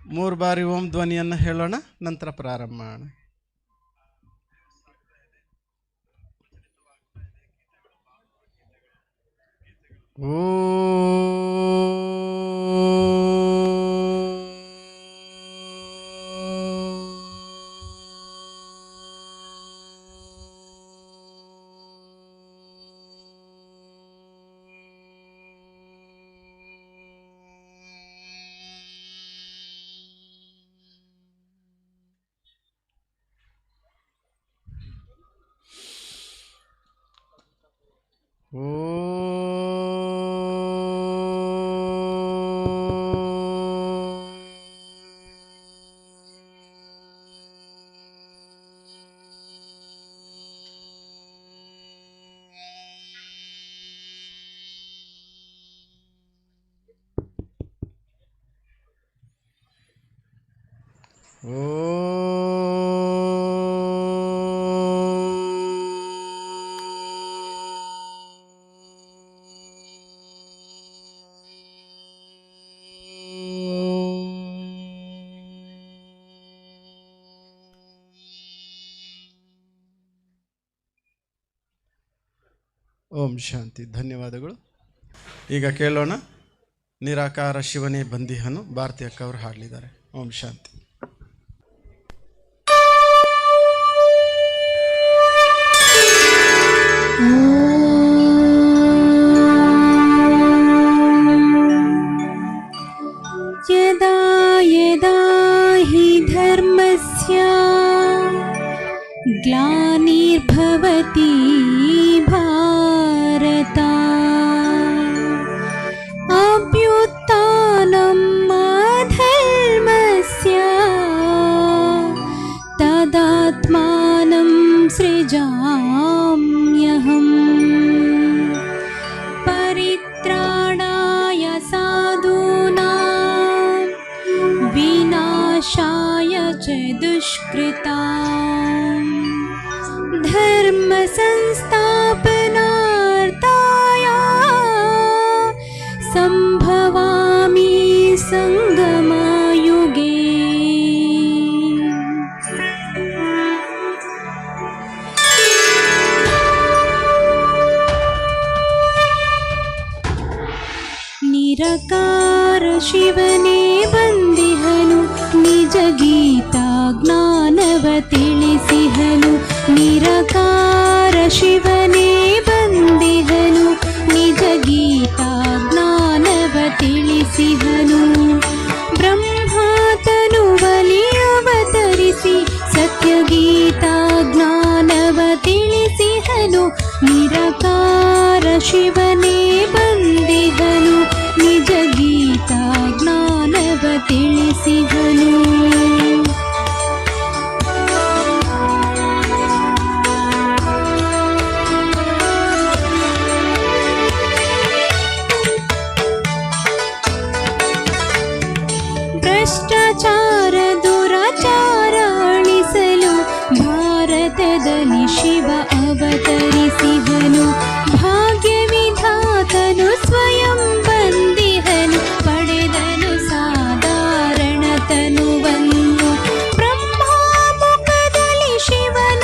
3 ಬಾರಿ ಓಂ ಧ್ವನಿಯನ್ನು ಹೇಳೋಣ, ನಂತರ ಪ್ರಾರಂಭ ಮಾಡೋಣ. ಓಂ ಶಾಂತಿ. ಧನ್ಯವಾದಗಳು. ಈಗ ಕೇಳೋಣ, ನಿರಾಕಾರ ಶಿವನೇ ಬಂದಿಹನು, ಭಾರತಿ ಅಕ್ಕ ಅವರು ಹಾಡಲಿದ್ದಾರೆ. ಓಂ ಶಾಂತಿ. ಯದಾ ಯದಾ ಹಿ ಧರ್ಮಸ್ಯ ಗ್ಲಾನಿರ್ಭವತಿ ಭಾರತ ಅಭ್ಯುತ್ಥಾನಂ ಅಧರ್ಮಸ್ಯ ತದಾತ್ಮಾನಂ ಸೃಜಾಮ್ಯಹಂ ಪರಿತ್ರಾಣಾಯ ಸಾಧೂನಾಂ ವಿನಾಶಾಯ ಚ ದುಷ್ಕೃತಾಂ ಧರ್ಮ ಸಂಸ್ಥಾಪನಾರ್ಥಾಯ ಸಂಭವಾಮಿ ಸಂಗಮಯುಗೇ. ನಿರಾಕಾರ ಶಿವನೇ ಬಂದಿಹನು, ನಿಜ ಗೀತಾ ಜ್ಞಾನವ ತಿಳಿಸಿಹನು. ನಿರಾಕಾರ ಶಿವನೇ ಬಂದಿಹನು, ನಿಜ ಗೀತಾ ಜ್ಞಾನವ ತಿಳಿಸಿಹನು. ಬ್ರಹ್ಮಾತನು ಬಲಿ ಅವತರಿಸಿ ಸತ್ಯ ಗೀತಾ ಜ್ಞಾನವ ತಿಳಿಸಿಹನು. ನಿರಾಕಾರ ಶಿವನೇ ಬಂದಿಹನು, ನಿಜ ಗೀತಾ ಜ್ಞಾನವ ತಿಳಿಸಿಹನು. ಭ್ರಷ್ಟಾಚಾರ ದುರಾಚಾರ ಅಳಿಸಲು ಭಾರತದಲ್ಲಿ ಶಿವ ಅವತರಿಸಿಹನು. ಭಾಗ್ಯ ವಿಧಾತನು ಸ್ವಯಂ ಬಂದಿಹನು, ಪಡೆದನು ಸಾಧಾರಣ ತನುವನ್ನು. ಬ್ರಹ್ಮಮುಖದಲ್ಲಿ ಶಿವನ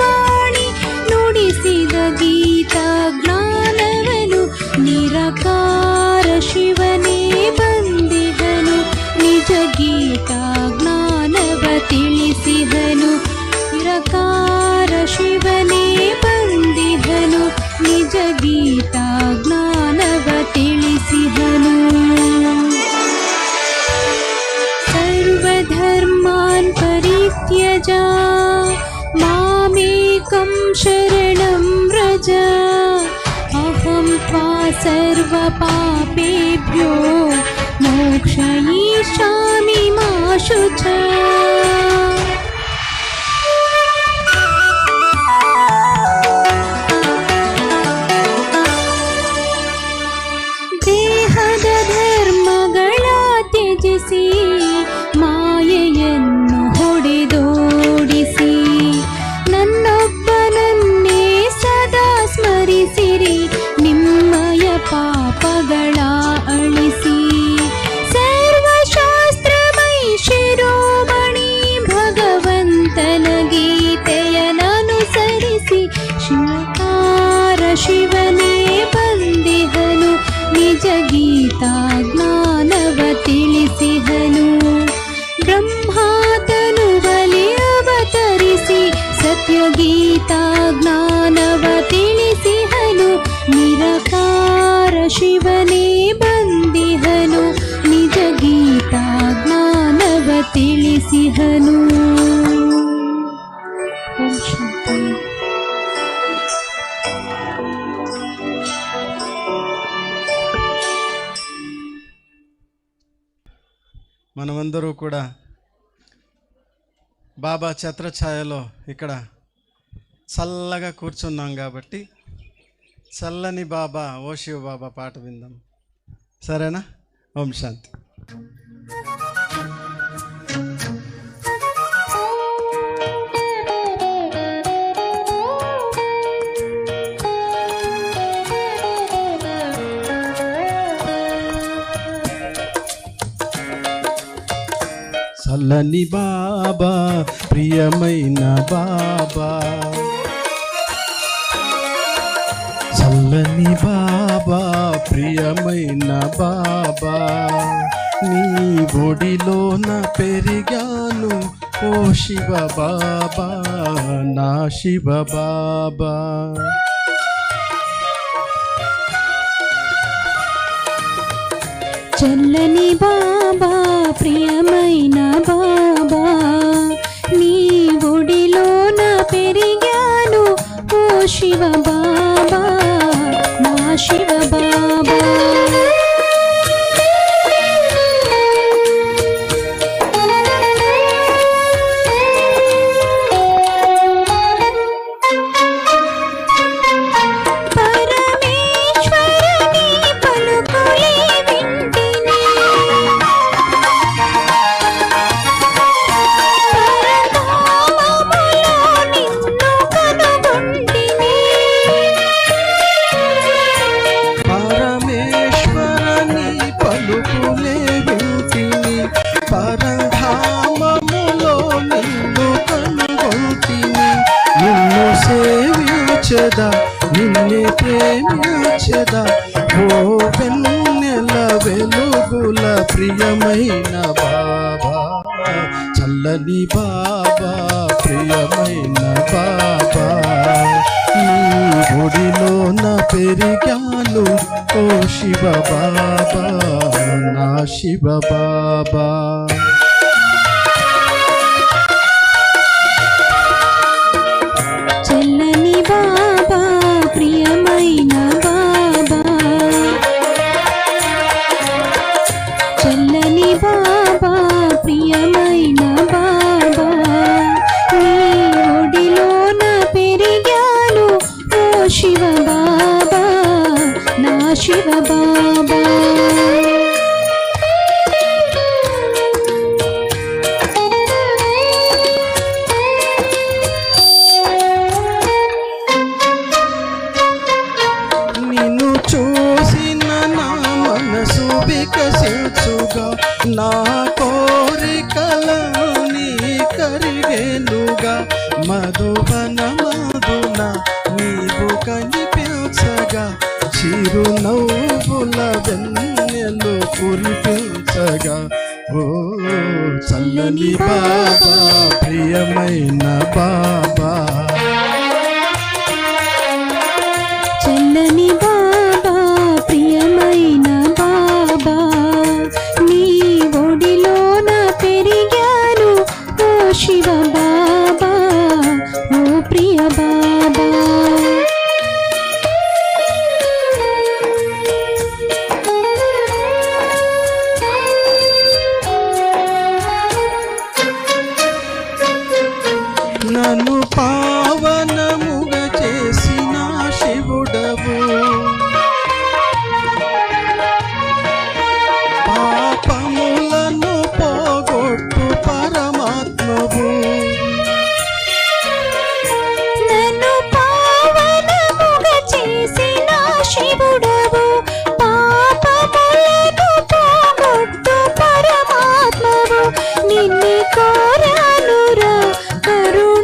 ವಾಣಿ ನುಡಿಸಿದ ಗೀತಾ ಜ್ಞಾನವನು. ನಿರಾಕಾರ ಶಿವನೇ ಬಂದಿಹನು, ನಿಜ ಗೀತಾ ಜ್ಞಾನವ ತಿಳಿಸಿಹನು. ನಿರಾಕಾರ ಶಿವನೇ ಬಂದಿಹನು, ನಿಜ ಗೀತಾ ಜ್ಞಾನವ ತಿಳಿಸಿಹನು. ಸರ್ವಧರ್ಮಾನ್ ಪರಿತ್ಯಜ ಮಾಮೇಕಂ ಶರಣಂ ವ್ರಜ ಅಹಂ ತ್ವಾ ಸರ್ವಪಾಪೇಭ್ಯೋ ಮೋಕ್ಷಯಿಷ್ಯಾಮಿ ಮಾ ಶುಚ. ದೇಹದ ಧರ್ಮಗಳ ತ್ಯಜಿಸಿ ಮಾಯೆಯನ್ನು ಹೊಡೆದೋಡಿಸಿ ನನ್ನೊಬ್ಬನನ್ನೇ ಸದಾ ಸ್ಮರಿಸಿರಿ, ನಿಮ್ಮಯ ಪಾಪಗಳ ಅಳಿಸಿ. ಸರ್ವಶಾಸ್ತ್ರಮೈ ಶಿವನ ಗೀತೆಯನನುಸರಿಸಿ ಶಿವಕಾರ ಶಿವನೇ ಬಂದಿಹನು ನಿಜ ಗೀತಾ ಜ್ಞಾನವ ತಿಳಿಸಿಹನು ಬ್ರಹ್ಮಾತನು ಬಲಿ ಅವತರಿಸಿ ಸತ್ಯ ಗೀತಾ ಜ್ಞಾನವ ತಿಳಿಸಿಹನು ನಿರಾಕಾರ ಶಿವನೇ ಬಂದಿಹನು ನಿಜ ಗೀತಾ ಜ್ಞಾನವ ತಿಳಿಸಿಹನು. ಓಂ ಶಾಂತಿ. మనమందరూ కూడా బాబా ఛత్రఛాయలో ఇక్కడ చల్లగా కూర్చున్నాం కాబట్టి చల్లని బాబా ఓ శివ బాబా పాట విందాం, సరేనా? ఓం శాంతి. చల్లని బాబా ప్రియమైన బాబా, చల్లని బాబా ప్రియమైన బాబా, నీ ఒడిలోన పెరిగాను ఓ శివ బాబా నా శివ బాబా. చల్లని బాబా ప్రియమైన బాబా, నీ ఒడిలోన పెరిగాను ఓ శివ బాబా నా శివ బాబా. నిన్నే ప్రేమించదా ఓ వెన్నెల వెలుగుల ప్రియమైన బాబా, చల్లని బాబా ప్రియమైన బాబా, నీ ఒడిలోన పెరిగాను ఓ శివ బాబా నా శివ బాబా. చల్లని బాబా ప్రియమైన బాబా, చల్లని బాబా ప్రియమైన బాబా, నీ ఒడిలోన పెరిగాను ఓ శివ బాబా నా శివ బాబా. వికసించుగా నా కోరికలన్నీ కరిగేనుగా మధువన మధున నీవు కనిపించగా చిరునవ్వుల వెన్నెలు కురిపించగా ఓ చల్లని బాబా ప్రియమైన బాబా, చల్లని బాబా ప్రియమైన బాబా, నీ ఒడిలోన పెరిగాను ఓ శివ బాబా ఓ ప్రియ బాబా. నన్ను పావనముగా చేసిన శివుడవు, పాపములను పోగొట్టు పరమాత్మవు, నన్ను పావనముగా చేసిన శివుడవు, పాపములను పోగొట్టు పరమాత్మవు, నిన్ను కోరానురా కరుణ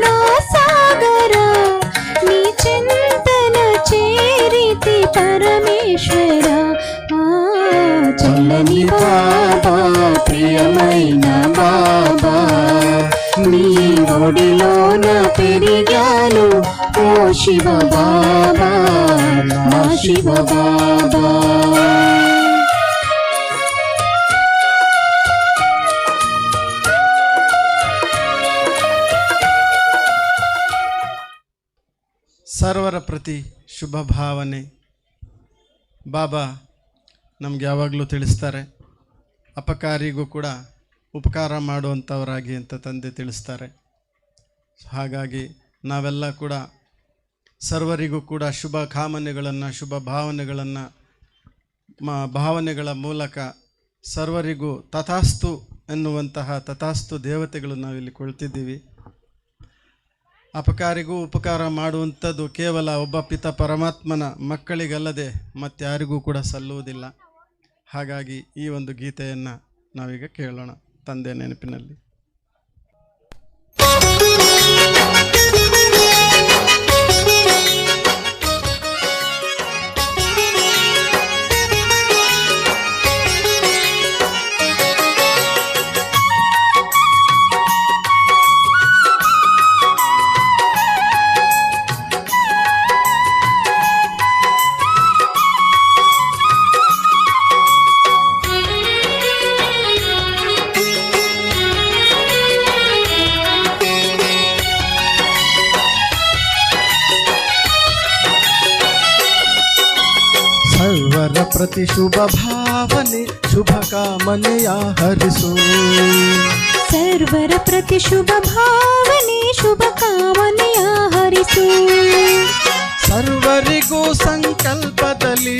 నీలోన పెరిగాను ఓ శివ బాబా నా శివ బాబా. ಸರ್ವರ ಪ್ರತಿ ಶುಭ ಭಾವನೆ ಬಾಬಾ ನಮ್ಗೆ ಯಾವಾಗಲೂ ತಿಳಿಸ್ತಾರೆ. ಅಪಕಾರಿಗೂ ಕೂಡ ಉಪಕಾರ ಮಾಡುವಂಥವರಾಗಿ ಅಂತ ತಂದೆ ತಿಳಿಸ್ತಾರೆ. ಹಾಗಾಗಿ ನಾವೆಲ್ಲ ಕೂಡ ಸರ್ವರಿಗೂ ಕೂಡ ಶುಭ ಕಾಮನೆಗಳನ್ನು, ಶುಭ ಭಾವನೆಗಳನ್ನು ಭಾವನೆಗಳ ಮೂಲಕ ಸರ್ವರಿಗೂ ತಥಾಸ್ತು ಎನ್ನುವಂತಹ ತಥಾಸ್ತು ದೇವತೆಗಳು ನಾವಿಲ್ಲಿ ಕುಳಿತಿದ್ದೀವಿ. ಅಪಕಾರಿಗೂ ಉಪಕಾರ ಮಾಡುವಂಥದ್ದು ಕೇವಲ ಒಬ್ಬ ಪಿತ ಪರಮಾತ್ಮನ ಮಕ್ಕಳಿಗಲ್ಲದೆ ಮತ್ತಾರಿಗೂ ಕೂಡ ಸಲ್ಲುವುದಿಲ್ಲ. ಹಾಗಾಗಿ ಈ ಒಂದು ಗೀತೆಯನ್ನು ನಾವೀಗ ಕೇಳೋಣ ತಂದೆ ನೆನಪಿನಲ್ಲಿ. ಸರ್ವರ ಪ್ರತಿ ಶುಭ ಭಾವನೆ ಶುಭ ಕಾಮನೆಯ ಹರಿಸು. ಸರ್ವರ ಪ್ರತಿ ಶುಭ ಭಾವನೆ ಶುಭ ಕಾಮನೆಯ ಹರಿಸು. ಸರ್ವರಿಗೂ ಸಂಕಲ್ಪದಲ್ಲಿ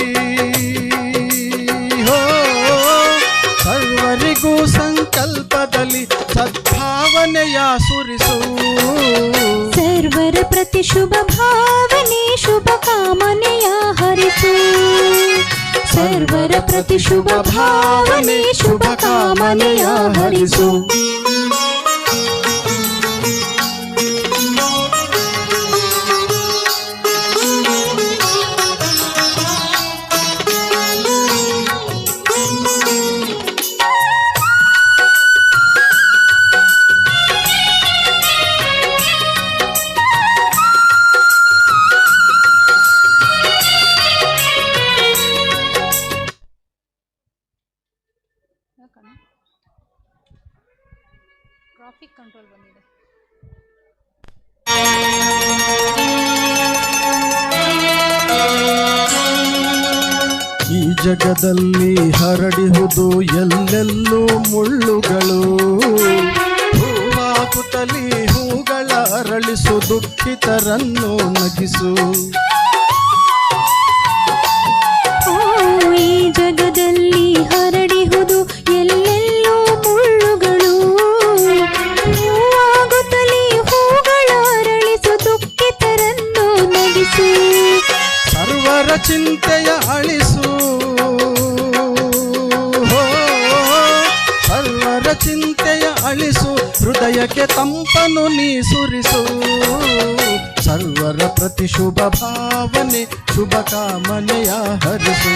ಸರ್ವರಿಗೂ ಸಂಕಲ್ಪದಲ್ಲಿ ಸದ್ಭಾವನೆಯ ಸುರಿಸು. ಸರ್ವರ ಪ್ರತಿ ಶುಭ ಭಾವನೆ ಶುಭ ಕಾಮನೆಯ ಹರಿಸು. ಸರ್ವರ ಪ್ರತಿ ಶುಭ ಭಾವನೆ ಶುಭ ಕಾಮನೆಯ ಹರಿಸು. ಟ್ರಾಫಿಕ್ ಕಂಟ್ರೋಲ್ ಬಂದಿದೆ. ಈ ಜಗದಲ್ಲಿ ಹರಡಿಹುದು ಎಲ್ಲೆಲ್ಲೂ ಮುಳ್ಳುಗಳು. ಹೂವಾಗುತ್ತಲಿ ಹೂಗಳ ಅರಳಿಸು ದುಃಖಿತರನ್ನು ನಗಿಸು. ಈ ಜಗದಲ್ಲಿ ಹರಡಿಹುದು ಎಲ್ಲೆಲ್ಲೂ ಮುಳ್ಳುಗಳು. ಹೂವಾಗುತ್ತಲೇ ಹೂಗಳ ಅರಳಿಸು ದುಃಖಿತರನ್ನು ನಗಿಸು. ಸರ್ವರ ಚಿಂತೆಯ ಅಳಿಸು. ಸರ್ವರ ಚಿಂತೆಯ ಅಳಿಸು. ಹೃದಯಕ್ಕೆ ತಂಪನು ನೀ ಸುರಿಸು. ಸರ್ವರ ಪ್ರತಿ ಶುಭ ಭಾವನೆ ಶುಭ ಕಾಮನೆಯ ಹರಿಸು.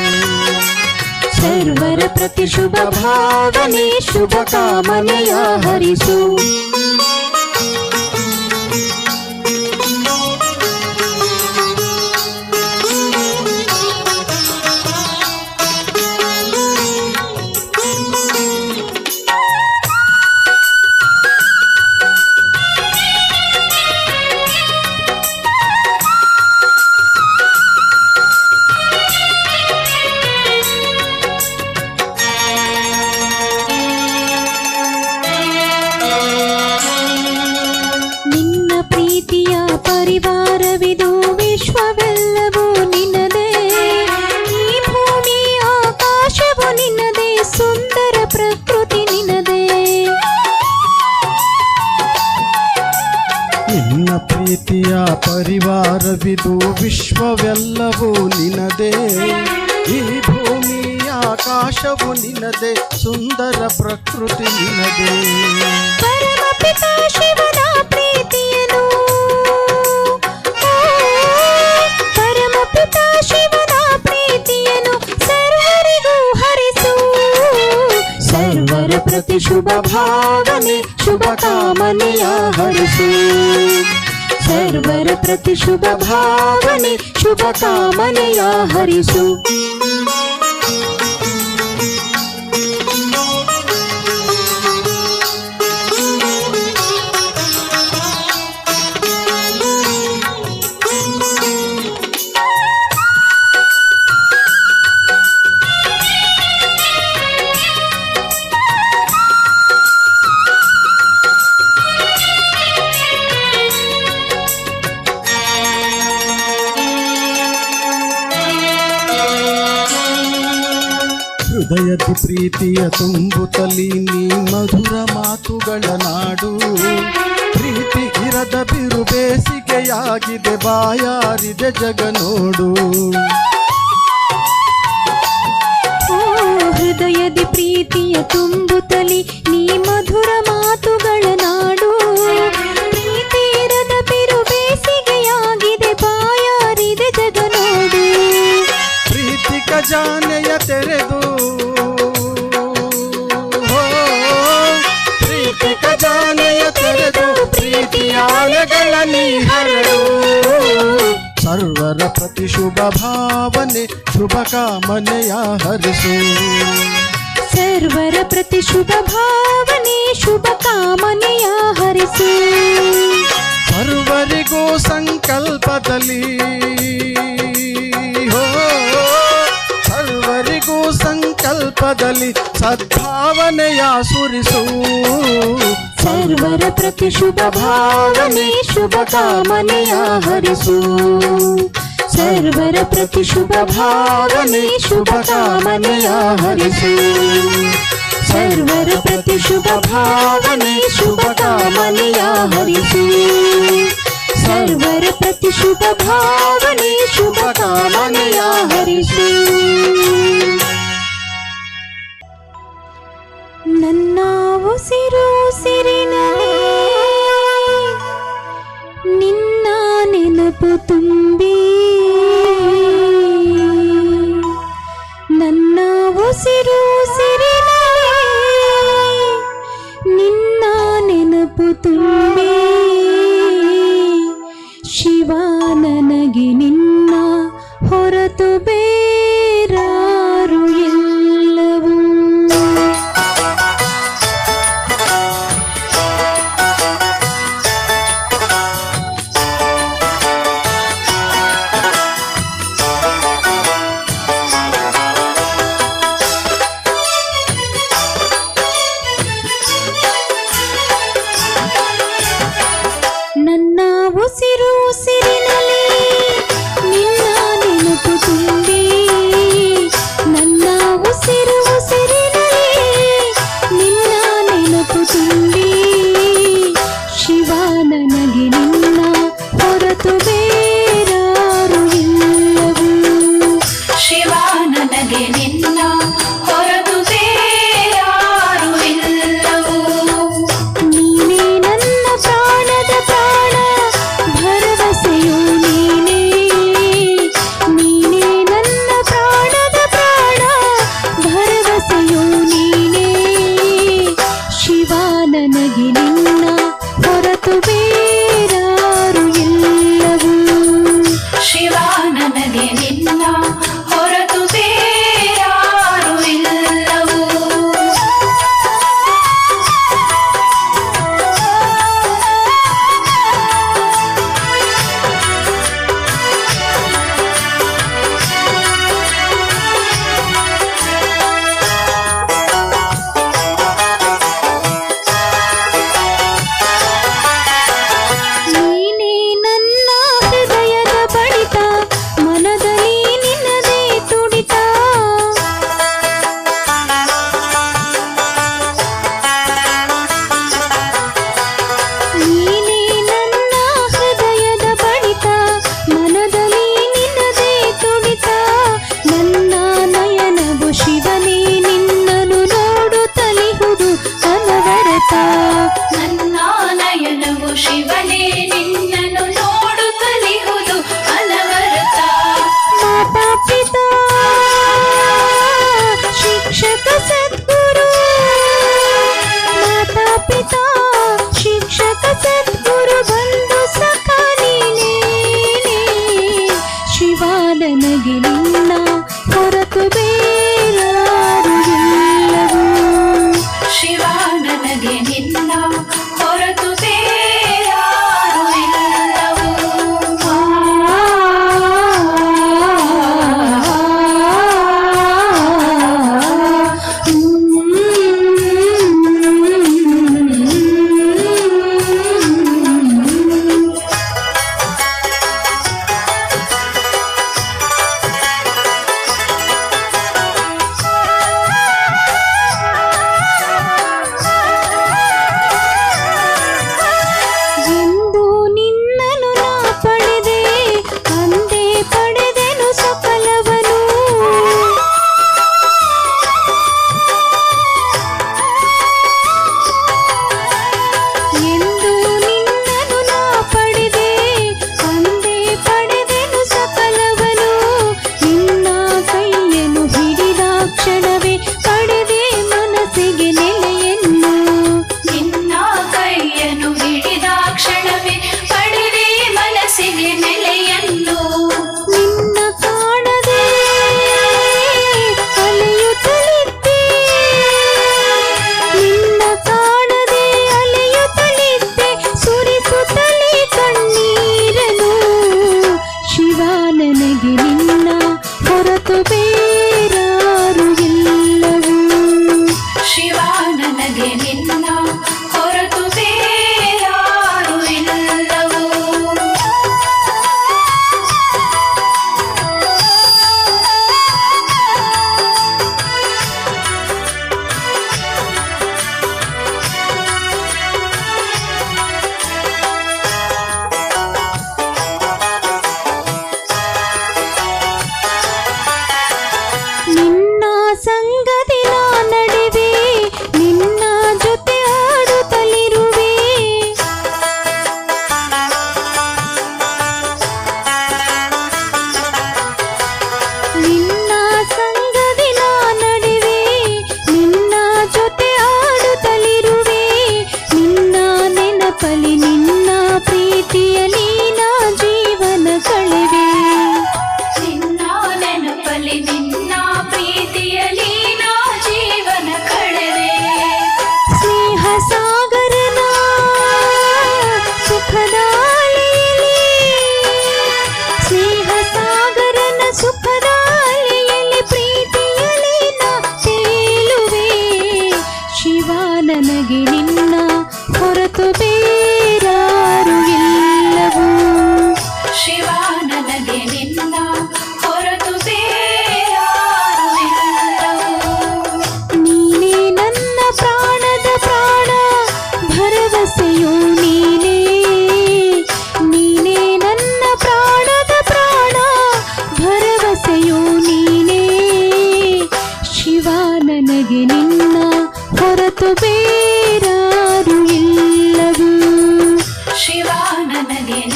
ಸರ್ವರ ಪ್ರತಿ ಶುಭ ಭಾವನೆ ಶುಭ ಕಾಮನೆಯ ಹರಿಸು. ಪರಿವಾರವಿದು ವಿಶ್ವವೆಲ್ಲವೂ ನಿನ್ನದೇ. ಈ ಭೂಮಿ ಆಕಾಶವು ನಿನ್ನದೇ. ಸುಂದರ ಪ್ರಕೃತಿ ನಿನ್ನದೇ. ನಿನ್ನ ಪ್ರೀತಿಯ ಪರಿವಾರವಿದು ವಿಶ್ವವೆಲ್ಲವೂ ನಿನ್ನದೇ. ಈ ಭೂಮಿ ಆಕಾಶವು ನಿನ್ನದೇ. ಸುಂದರ ಪ್ರಕೃತಿ ನಿನ್ನದೇ. ಪರಮಪಿತಾ ಶಿವನ ಪ್ರೀತಿಯನು ಶಿವನ ಪ್ರೀತಿಯನು ಸರ್ವರಿಗೂ ಹರಿಸು. ಸರ್ವರ ಪ್ರತಿ ಶುಭ ಭಾವನೆ ಶುಭ ಕಾಮನೆಯ ಹರಿಸು ಸರ್ವರ ಪ್ರತಿ ಶುಭ ಭಾವನೆ ಶುಭ ಕಾಮನೆಯ ಹರಿಸು ಹೃದಯದ ಪ್ರೀತಿಯ ತುಂಬುತ್ತಲಿ ನೀ ಮಧುರ ಮಾತುಗಳ ನಾಡು ಪ್ರೀತಿ ಇರದ ಬಿರು ಬೇಸಿಗೆಯಾಗಿದೆ ಬಾಯಾರಿದೆ ಜಗ ನೋಡು ಹೃದಯದ ಪ್ರೀತಿಯ ತುಂಬುತ್ತಲಿ ನೀ ಮಧುರ ಮಾತುಗಳ ನಾಡು ಪ್ರೀತಿ ಇರದ ಬಿರು ಬೇಸಿಗೆಯಾಗಿದೆ ಬಾಯಾರಿದೆ ಜಗ ನೋಡು ಪ್ರೀತಿ ಖಜಾನೆಯ ತೆರೆದು ಪ್ರೀತಿ ಖಜಾನೆಯ ತೆರೆದು ಪ್ರೀತಿಯ ಅಲೆಗಳ ನೀ ಹರಡು ಸರ್ವರ ಪ್ರತಿ ಶುಭ ಭಾವನೆ ಶುಭ ಕಾಮನೆಯ ಹರಿಸು ಸರ್ವರ ಪ್ರತಿ ಶುಭ ಭಾವನೆ ಶುಭ ಕಾಮನೆಯ ಹರಿಸು ಸರ್ವರಿಗೂ ಸಂಕಲ್ಪದಲ್ಲಿ ಸರ್ವರಿಗೂ ಸಂಕಲ್ಪದಲ್ಲಿ ಸದ್ಭಾವನೆಯ ಸುರಿಸು ಸರ್ವರ ಪ್ರತಿ ಶುಭ ಭಾವನೆ ಶುಭ ಕಾಮನೆಯ ಹರಿಸು ಸರ್ವರ ಪ್ರತಿ ಶುಭ ಭಾವನೆ ಶುಭ ಕಾಮನೆಯ ಹರಿಸು ಸರ್ವರ ಪ್ರತಿ ಶುಭ ಭಾವನೆ ಶುಭ ಕಾಮನೆಯ ಹರಿಸು ಸರ್ವರ ಪ್ರತಿ ಶುಭ ಭಾವನೆ ಶುಭ ಕಾಮನೆಯ ಹರಿಸು ನನ್ನ ಉಸಿರು ಉಸಿರಿನಲ್ಲಿ ನಿನ್ನ ನೆನಪು ತುಂಬಿ ನನ್ನ ಉಸಿರು ಉಸಿರಿನಲ್ಲಿ ನಿನ್ನ ನೆನಪು ತುಂಬಿ ಶಿವ ನನಗೆ ನಿನ್ನ ಹೊರತು ಬೇರಾರು ಎಲ್ಲವೂ ನನ್ನ ಉಸಿರು ಉಸಿರಿನಲ್ಲಿ ನಿನ್ನ ನೆನಪು ತುಂಬಿ ನನ್ನ ಉಸಿರು ಉಸಿರಿನಲ್ಲಿ ನಿನ್ನ ನೆನಪು ತುಂಬಿ ಶಿವ ನನಗೆ ನಿನ್ನ ಹೊರತು ಬೇರಾರು ಎಲ್ಲವೂ ಶಿವ ನನಗೆ ನಿನ್ನ ಹೊರತು ಬೇರಾರು ಇಲ್ಲವೂ ನೀನೇ ನನ್ನ ಪ್ರಾಣದ ಪ್ರಾಣ ಭರವಸೆಯು ನೀನೇ ನೀನೇ ನನ್ನ ಪ್ರಾಣದ ಪ್ರಾಣ ಭರವಸೆಯು ನೀನೇ ಶಿವ ನನಗೆ ನಿನ್ನ ಹೊರತು ಬೇರಾರು ಎಲ್ಲವೂ ಶಿವ ನನಗೆ ನಿನ್ನ ಹೊರತು ಬೇರಾರು ಇಲ್ಲವೂ ನೀನೇ ನನ್ನ ಹೃದಯದ ಬಡಿತ ಮನದಲ್ಲಿ ನಿನ್ನದೇ ತುಡಿತ ನೀನೇ ನನ್ನ ಹೃದಯದ ಬಡಿತ ಮನದಲ್ಲಿ ನಿನ್ನದೇ ತುಡಿತ ನನ್ನ ನಯನವು ಶಿವನೇ ನಿನ್ನನು ನೋಡುತ್ತಲಿಹುದು ಅನವರತ ನನ್ನ ನಯನವು ಶಿವನೇ ನಿನ್ನನ್ನು ನೋಡುತ್ತಲಿಹುದು ಅನವರತ ಮಾತಾ ಪಿತಾ ಶಿಕ್ಷಕ ಸದ್ಗುರು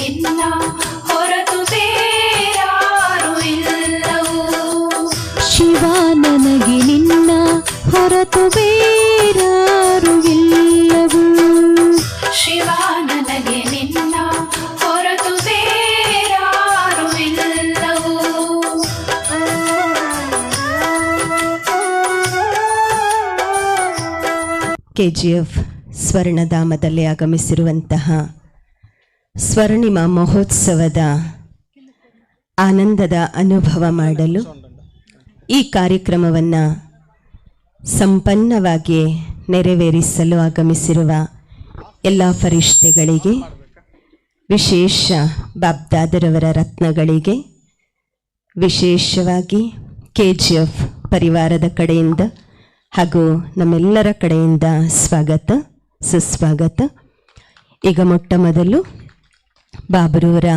ನಿನ್ನ ಹೊರತು ಬೇರಾರು ಇಲ್ಲವು. ಶಿವ ನನಗೆ ನಿನ್ನ ಹೊರತು ಬೇರಾರು ಇಲ್ಲವು. ಶಿವ ನನಗೆ ನಿನ್ನ ಹೊರತು ಬೇರಾರು ಇಲ್ಲವು. KGF ಸ್ವರ್ಣಧಾಮದಲ್ಲಿ ಆಗಮಿಸಿರುವಂತಹ ಸ್ವರ್ಣಿಮ ಮಹೋತ್ಸವದ ಆನಂದದ ಅನುಭವ ಮಾಡಲು ಈ ಕಾರ್ಯಕ್ರಮವನ್ನು ಸಂಪನ್ನವಾಗಿ ನೆರವೇರಿಸಲು ಆಗಮಿಸಿರುವ ಎಲ್ಲ ಫರಿಷ್ಠೆಗಳಿಗೆ, ವಿಶೇಷ ಬಾಬ್ದಾದರವರ ರತ್ನಗಳಿಗೆ, ವಿಶೇಷವಾಗಿ KGF ಪರಿವಾರದ ಕಡೆಯಿಂದ ಹಾಗೂ ನಮ್ಮೆಲ್ಲರ ಕಡೆಯಿಂದ ಸ್ವಾಗತ, ಸುಸ್ವಾಗತ. ಈಗ ಮೊಟ್ಟ ಮೊದಲು ಬಾಬರವರ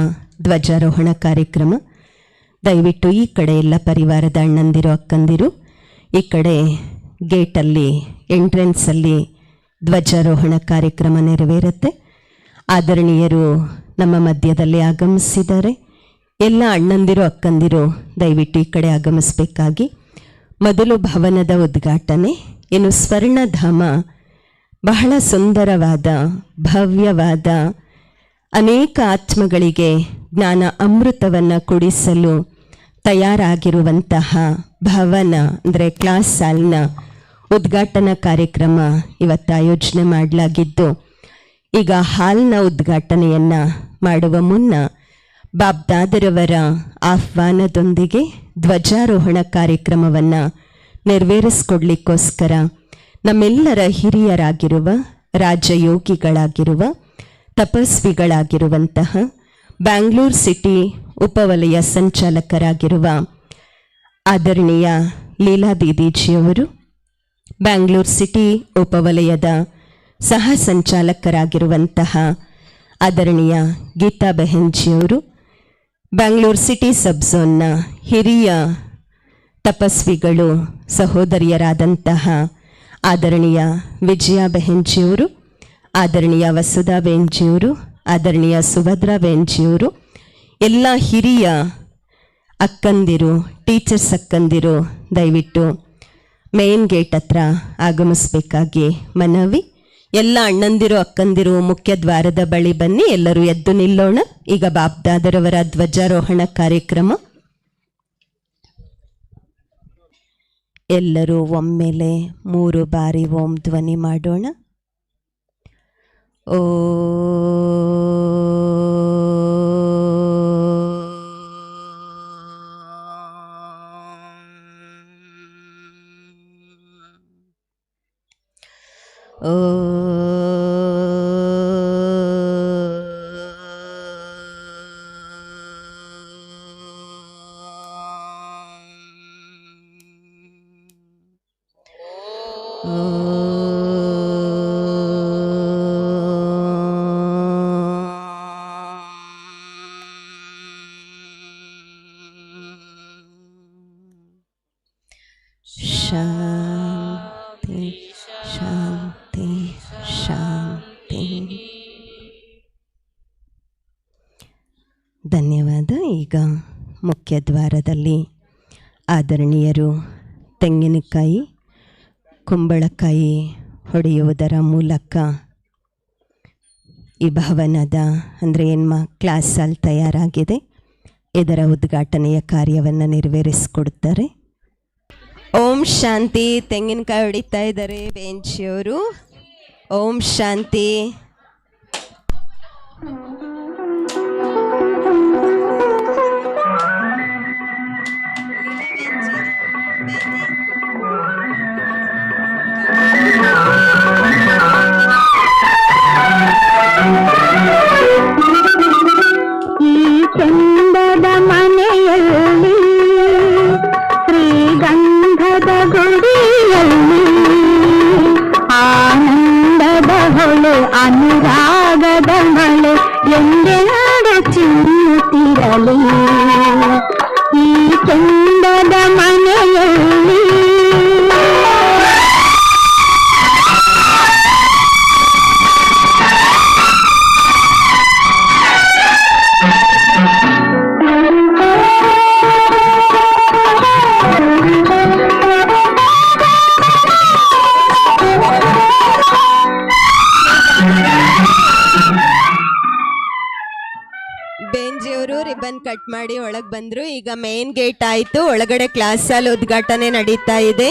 ಧ್ವಜಾರೋಹಣ ಕಾರ್ಯಕ್ರಮ. ದಯವಿಟ್ಟು ಈ ಕಡೆ ಎಲ್ಲ ಪರಿವಾರದ ಅಣ್ಣಂದಿರು ಅಕ್ಕಂದಿರು ಈ ಕಡೆ ಗೇಟಲ್ಲಿ ಎಂಟ್ರೆನ್ಸಲ್ಲಿ ಧ್ವಜಾರೋಹಣ ಕಾರ್ಯಕ್ರಮ ನೆರವೇರುತ್ತೆ. ಆದರಣೀಯರು ನಮ್ಮ ಮಧ್ಯದಲ್ಲಿ ಆಗಮಿಸಿದ್ದಾರೆ. ಎಲ್ಲ ಅಣ್ಣಂದಿರು ಅಕ್ಕಂದಿರು ದಯವಿಟ್ಟು ಈ ಕಡೆ ಆಗಮಿಸಬೇಕಾಗಿ. ಮೊದಲು ಭವನದ ಉದ್ಘಾಟನೆ. ಇನ್ನು ಸ್ವರ್ಣಧಾಮ ಬಹಳ ಸುಂದರವಾದ, ಭವ್ಯವಾದ, ಅನೇಕ ಆತ್ಮಗಳಿಗೆ ಜ್ಞಾನ ಅಮೃತವನ್ನು ಕುಡಿಸಲು ತಯಾರಾಗಿರುವಂತಹ ಭವನ ಅಂದರೆ ಕ್ಲಾಸ್ ಹಾಲ್ನ ಉದ್ಘಾಟನಾ ಕಾರ್ಯಕ್ರಮ ಇವತ್ತು ಆಯೋಜನೆ ಮಾಡಲಾಗಿದ್ದು, ಈಗ ಹಾಲ್ನ ಉದ್ಘಾಟನೆಯನ್ನು ಮಾಡುವ ಮುನ್ನ ಬಾಬ್ದಾದರವರ ಆಹ್ವಾನದೊಂದಿಗೆ ಧ್ವಜಾರೋಹಣ ಕಾರ್ಯಕ್ರಮವನ್ನು ನೆರವೇರಿಸಿಕೊಡ್ಲಿಕ್ಕೋಸ್ಕರ ನಮ್ಮೆಲ್ಲರ ಹಿರಿಯರಾಗಿರುವ, ರಾಜಯೋಗಿಗಳಾಗಿರುವ, ತಪಸ್ವಿಗಳಾಗಿರುವಂತಹ ಬ್ಯಾಂಗ್ಳೂರು ಸಿಟಿ ಉಪವಲಯ ಸಂಚಾಲಕರಾಗಿರುವ ಆದರಣೀಯ ಲೀಲಾ ದೀದೀಜಿಯವರು, ಬ್ಯಾಂಗ್ಳೂರು ಸಿಟಿ ಉಪವಲಯದ ಸಹ ಸಂಚಾಲಕರಾಗಿರುವಂತಹ ಆದರಣೀಯ ಗೀತಾ ಬೆಹೆನ್ಜಿಯವರು, ಬ್ಯಾಂಗ್ಳೂರು ಸಿಟಿ ಸಬ್ ಝೋನ್ನ ಹಿರಿಯ ತಪಸ್ವಿಗಳು ಸಹೋದರಿಯರಾದಂತಹ ಆದರಣೀಯ ವಿಜಯಾ ಬೆಹೆನ್ಜಿಯವರು, ಆದರಣೀಯ ವಸುಧಾ ಬೆಹೆನ್ಜಿಯವರು, ಆದರಣೀಯ ಸುಭದ್ರಾ ಬೆಹೆನ್ಜಿಯವರು, ಎಲ್ಲ ಹಿರಿಯ ಅಕ್ಕಂದಿರು, ಟೀಚರ್ಸ್ ಅಕ್ಕಂದಿರು ದಯವಿಟ್ಟು ಮೇನ್ ಗೇಟ್ ಹತ್ರ ಆಗಮಿಸಬೇಕಾಗಿ ಮನವಿ. ಎಲ್ಲ ಅಣ್ಣಂದಿರು ಅಕ್ಕಂದಿರು ಮುಖ್ಯ ದ್ವಾರದ ಬಳಿ ಬನ್ನಿ. ಎಲ್ಲರೂ ಎದ್ದು ನಿಲ್ಲೋಣ. ಈಗ ಬಾಬ್ದಾದರವರ ಧ್ವಜಾರೋಹಣ ಕಾರ್ಯಕ್ರಮ. ಎಲ್ಲರೂ ಒಮ್ಮೆಲೆ 3 ಬಾರಿ ಓಂ ಧ್ವನಿ ಮಾಡೋಣ. ಓ ಓ ಶಾಂತಿ ಶಾಂತಿ ಶಾಂತಿ. ಧನ್ಯವಾದ. ಈಗ ಮುಖ್ಯ ದ್ವಾರದಲ್ಲಿ ಆದರಣೀಯರು ತೆಂಗಿನಕಾಯಿ, ಕುಂಬಳಕಾಯಿ ಹೊಡೆಯುವುದರ ಮೂಲಕ ಈ ಭವನದ ಅಂದರೆ ಏನು ಕ್ಲಾಸ್ ಹಾಲ್ ತಯಾರಾಗಿದೆ ಇದರ ಉದ್ಘಾಟನೆಯ ಕಾರ್ಯವನ್ನು ನೆರವೇರಿಸಿಕೊಡ್ತಾರೆ. ಓಂ ಶಾಂತಿ. ತೆಂಗಿನಕಾಯಿ ಹೊಡಿತಾ ಇದ್ದಾರೆ ಬೆಂಚಿಯವರು. ಓಂ ಶಾಂತಿ. ಈ ಚಂದದ ಮನೆಯಲ್ಲಿ, ಶ್ರೀಗಂಧದ ಗುಡಿಯಲ್ಲಿ, ಆನಂದದ ಹೊಳೆ ಅನು ಬೇಂಜಿಯವರು ರಿಬನ್ ಕಟ್ ಮಾಡಿ ಒಳಗೆ ಬಂದ್ರು. ಈಗ ಮೇನ್ ಗೇಟ್ ಆಯ್ತು, ಒಳಗಡೆ ಕ್ಲಾಸ್ ಸಾಲ್ ಉದ್ಘಾಟನೆ ನಡೀತಾ ಇದೆ.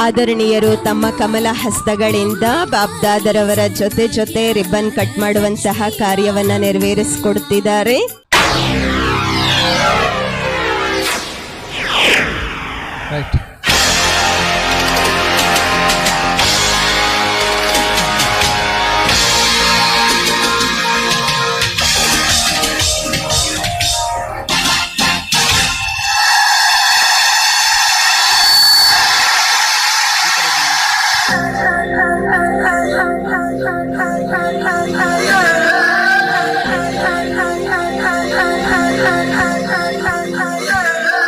ಆದರಣೀಯರು ತಮ್ಮ ಕಮಲ ಹಸ್ತಗಳಿಂದ ಬಾಬ್ದಾದರವರ ಜೊತೆ ಜೊತೆ ರಿಬನ್ ಕಟ್ ಮಾಡುವಂತಹ ಕಾರ್ಯವನ್ನ ನೆರವೇರಿಸಿಕೊಡ್ತಿದ್ದಾರೆ. ರೈಟ್.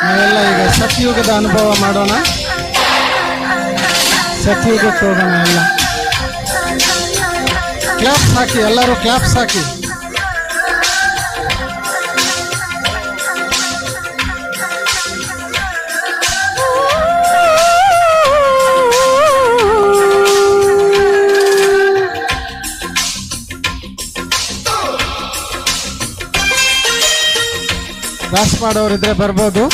ನಾವೆಲ್ಲ ಈಗ ಸತ್ಯುಗದ ಅನುಭವ ಮಾಡೋಣ. ಸತ್ಯುಗಕ್ಕೆ ಹೋಗೋಣ. ಎಲ್ಲ ಕ್ಲಾಪ್ಸ್ ಹಾಕಿ, ಎಲ್ಲರೂ ಕ್ಲಾಪ್ಸ್ ಹಾಕಿ. ಕ್ಲಾಸ್ ಮಾಡೋರಿದ್ರೆ ಬರ್ಬೋದು.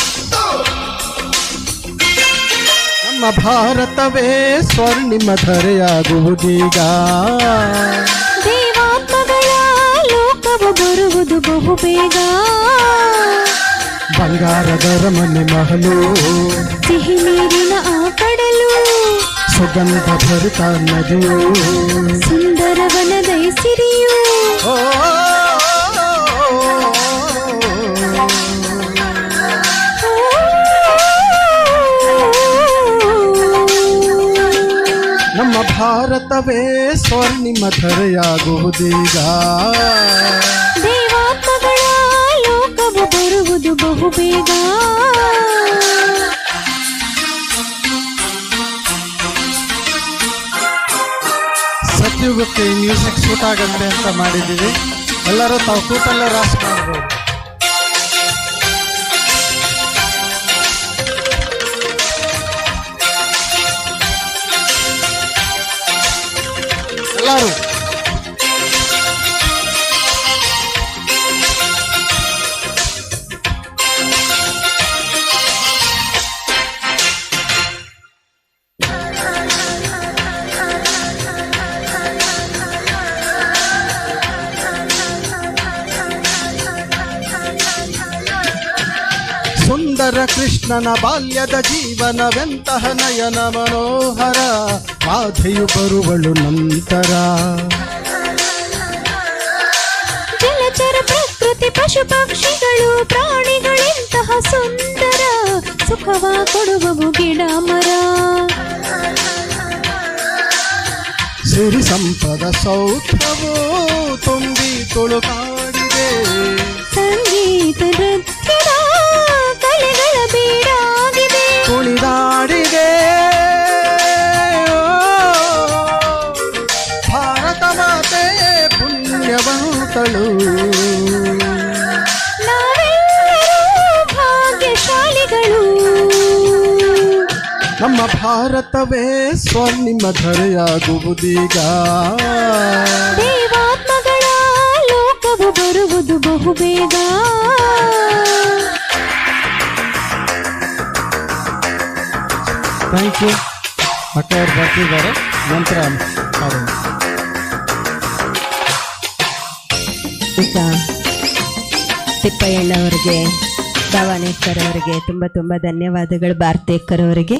ನಮ್ಮ ಭಾರತವೇ ಸ್ವರ್ಣಿಮ ಧರೆಯಾಗುವುದೀಗ. ದೇವಾತ್ಮಗಳ ಲೋಕವು ಬರುವುದು ಬಹುಬೇಗ. ಬಂಗಾರದ ರಮನೆ ಮಹಲು, ಸಿಹಿ ನೀರಿನ ಆ ಕಡಲು, ಸುಗಂಧ ಭರಿತ ನದಿಯು, ಸುಂದರವನದ ಸಿರಿಯು. ನಮ್ಮ ಭಾರತವೇ ಸ್ವರ್ಣಿಮ ಧರೆಯಾಗುವುದೀಗ. ದೇವಾತ್ಮಗಳ ಲೋಕವು ಬರುವುದು ಬಹುಬೇಗ. ಸತ್ಯುಗಕ್ಕೆ ಮ್ಯೂಸಿಕ್ ಸೂಟ್ ಆಗತ್ತೆ ಅಂತ ಮಾಡಿದ್ದೀವಿ. ಎಲ್ಲರೂ ತಾವು ಕೂತಲ್ಲೇ ರಾಸ್ ಮಾಡ್ಬೋದು. ಎಲ್ಲರೂ ಸುಂದರ ಕೃಷ್ಣನ ಬಾಲ್ಯದ ಜೀವನವೆಂತಹ ನಯನ ಮನೋಹರ. ರಾಧೆಯು ಬರುವಳು ನಂತರ. ಜಲಚರ ಪ್ರಕೃತಿ ಪಶು ಪಕ್ಷಿಗಳು ಪ್ರಾಣಿಗಳೆಂತಹ ಸುಂದರ. ಸುಖವ ಕೊಡುವವು ಗಿಡ ಮರ. ಸಿರಿ ಸಂಪದ ಸೌಖ್ಯವು ತುಂಬಿ ತುಳುಕಾಡಿದೆ. ಸಂಗೀತ ನೃತ್ಯದ ಕಲೆಗಳ ಬೀಡಾಗಿದೆ. ಕುಣಿದಾಡಿದೆ ಭಾರತ ಮಾತೆ ಪುಣ್ಯವಂತಳು. ನಾವೆಲ್ಲರೂ ಭಾಗ್ಯಶಾಲಿಗಳು. ನಮ್ಮ ಭಾರತವೇ ಸ್ವರ್ಣಿಮ ಧರೆಯಾಗುವುದೀಗ. ದೇವಾತ್ಮಗಳ ಲೋಕವು ಬರುವುದು ಬಹುಬೇಗ. Thank you. ಮಕ್ಕಳು ಬರ್ತಿದ್ದಾರೆ, ನಂತರ ಮಾಡೋಣ. ಈಗ ತಿಪ್ಪಯ್ಯಣ್ಣವರಿಗೆ, ದಾವಾಣೇಕರ್ ಅವರಿಗೆ ತುಂಬ ತುಂಬ ಧನ್ಯವಾದಗಳು. ಭಾರತೇಕರ್ ಅವರಿಗೆ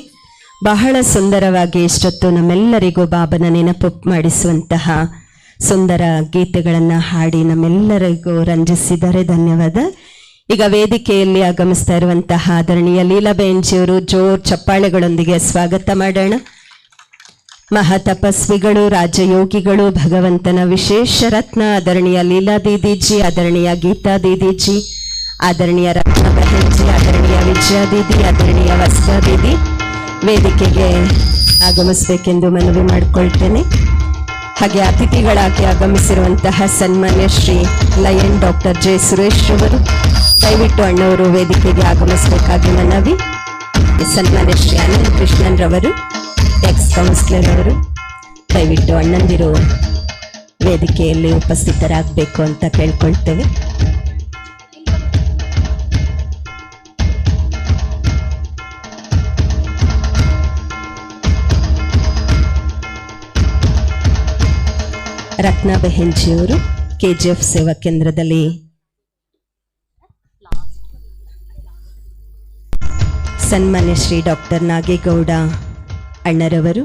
ಬಹಳ ಸುಂದರವಾಗಿ ಇಷ್ಟೊತ್ತು ನಮ್ಮೆಲ್ಲರಿಗೂ ಬಾಬನ ನೆನಪು ಮಾಡಿಸುವಂತಹ ಸುಂದರ ಗೀತೆಗಳನ್ನು ಹಾಡಿ ನಮ್ಮೆಲ್ಲರಿಗೂ ರಂಜಿಸಿದ್ದಾರೆ. ಧನ್ಯವಾದ. ಈಗ ವೇದಿಕೆಯಲ್ಲಿ ಆಗಮಿಸ್ತಾ ಇರುವಂತಹ ಆದರಣೀಯ ಲೀಲಾಬೇಂಜಿಯವರು ಜೋರ್ ಚಪ್ಪಾಳೆಗಳೊಂದಿಗೆ ಸ್ವಾಗತ ಮಾಡೋಣ. ಮಹಾತಪಸ್ವಿಗಳು, ರಾಜಯೋಗಿಗಳು, ಭಗವಂತನ ವಿಶೇಷ ರತ್ನ ಆದರಣೀಯ ಲೀಲಾ ದೀದಿಜಿ, ಆದರಣೀಯ ಗೀತಾ ದೀದಿಜಿ, ಆದರಣೀಯ ರತ್ನ ಬಹನ್ಜಿ, ಆದರಣೀಯ ವಿಜಯ ದೀದಿ, ಆದರಣೀಯ ವಸ್ತಾ ದೀದಿ ವೇದಿಕೆಗೆ ಆಗಮಿಸಬೇಕೆಂದು ಮನವಿ ಮಾಡಿಕೊಳ್ತೇನೆ. ಹಾಗೆ ಅತಿಥಿಗಳಾಗಿ ಆಗಮಿಸಿರುವಂತಹ ಸನ್ಮಾನ್ಯ Shri lion doctor J Suresh ಅವರು, ದಯವಿಟ್ಟು ಅಣ್ಣವರು ವೇದಿಕೆಗೆ ಆಗಮಿಸಬೇಕಾಗಿ ಮನವಿ. ಸನ್ಮಾನ್ಯ ಶ್ರೀ ಅನಂತ ಕೃಷ್ಣನ್ ರವರು, ಎಕ್ಸ್ ಕೌನ್ಸಿಲರ್ ಅವರು, ದಯವಿಟ್ಟು ಅಣ್ಣಂದಿರು ವೇದಿಕೆಯಲ್ಲಿ ಉಪಸ್ಥಿತರಾಗಬೇಕು ಅಂತ ಕೇಳ್ಕೊಳ್ತೇವೆ. ರತ್ನಾ ಬೆಹೆಂಜಿಯವರು KGF ಸೇವಾ ಕೇಂದ್ರದಲ್ಲಿ ಸನ್ಮಾನ್ಯ ಶ್ರೀ ಡಾಕ್ಟರ್ ನಾಗೇಗೌಡ ಅಣ್ಣರವರು